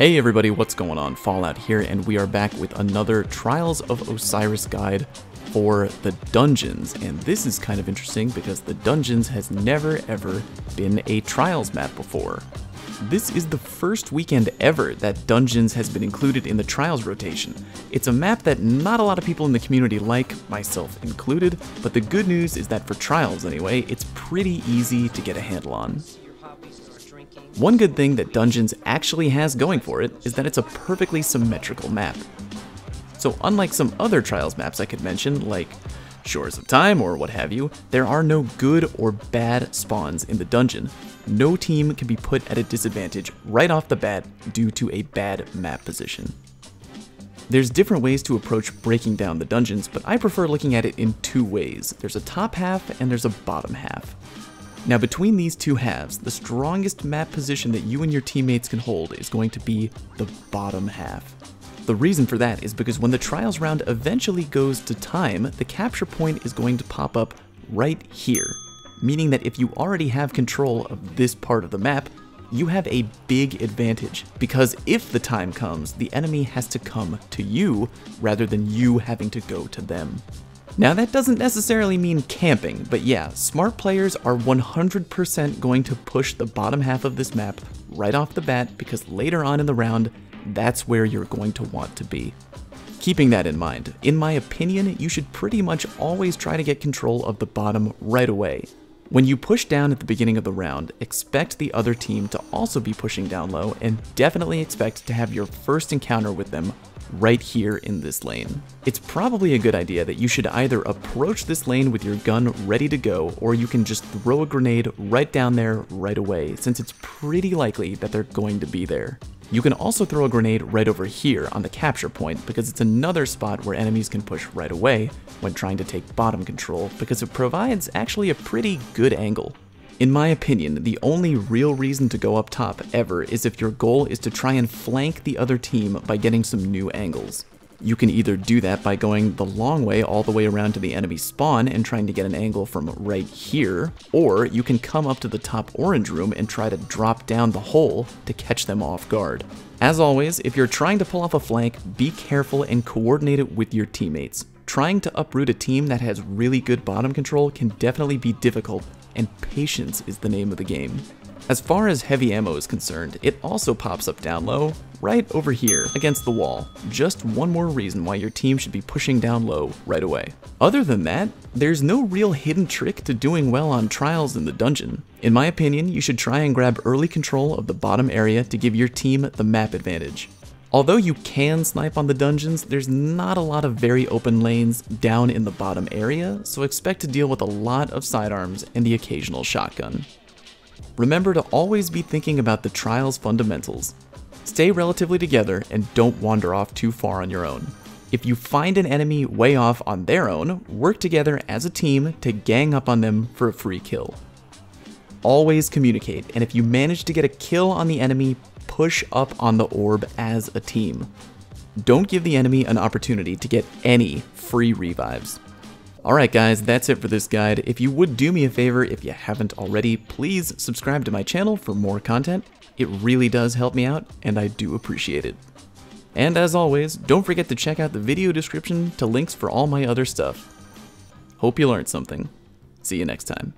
Hey everybody, what's going on? Fallout here, and we are back with another Trials of Osiris guide for the dungeons. And this is kind of interesting because the dungeons has never ever been a Trials map before. This is the first weekend ever that dungeons has been included in the Trials rotation. It's a map that not a lot of people in the community like, myself included, but the good news is that for Trials anyway, it's pretty easy to get a handle on. One good thing that Dungeons actually has going for it is that it's a perfectly symmetrical map. So unlike some other Trials maps I could mention, like Shores of Time or what have you, there are no good or bad spawns in the dungeon. No team can be put at a disadvantage right off the bat due to a bad map position. There's different ways to approach breaking down the dungeons, but I prefer looking at it in two ways. There's a top half and there's a bottom half. Now between these two halves, the strongest map position that you and your teammates can hold is going to be the bottom half. The reason for that is because when the Trials round eventually goes to time, the capture point is going to pop up right here, meaning that if you already have control of this part of the map, you have a big advantage, because if the time comes, the enemy has to come to you rather than you having to go to them. Now that doesn't necessarily mean camping, but yeah, smart players are 100% going to push the bottom half of this map right off the bat because later on in the round, that's where you're going to want to be. Keeping that in mind, in my opinion, you should pretty much always try to get control of the bottom right away. When you push down at the beginning of the round, expect the other team to also be pushing down low and definitely expect to have your first encounter with them right here in this lane. It's probably a good idea that you should either approach this lane with your gun ready to go, or you can just throw a grenade right down there right away, since it's pretty likely that they're going to be there. You can also throw a grenade right over here on the capture point because it's another spot where enemies can push right away when trying to take bottom control because it provides actually a pretty good angle. In my opinion, the only real reason to go up top ever is if your goal is to try and flank the other team by getting some new angles. You can either do that by going the long way all the way around to the enemy spawn and trying to get an angle from right here, or you can come up to the top orange room and try to drop down the hole to catch them off guard. As always, if you're trying to pull off a flank, be careful and coordinate it with your teammates. Trying to uproot a team that has really good bottom control can definitely be difficult, and patience is the name of the game. As far as heavy ammo is concerned, it also pops up down low, right over here, against the wall. Just one more reason why your team should be pushing down low right away. Other than that, there's no real hidden trick to doing well on Trials in the dungeon. In my opinion, you should try and grab early control of the bottom area to give your team the map advantage. Although you can snipe on the dungeons, there's not a lot of very open lanes down in the bottom area, so expect to deal with a lot of sidearms and the occasional shotgun. Remember to always be thinking about the Trials fundamentals. Stay relatively together and don't wander off too far on your own. If you find an enemy way off on their own, work together as a team to gang up on them for a free kill. Always communicate, and if you manage to get a kill on the enemy, push up on the orb as a team. Don't give the enemy an opportunity to get any free revives. Alright guys, that's it for this guide. If you would do me a favor, if you haven't already, please subscribe to my channel for more content. It really does help me out, and I do appreciate it. And as always, don't forget to check out the video description to links for all my other stuff. Hope you learned something. See you next time.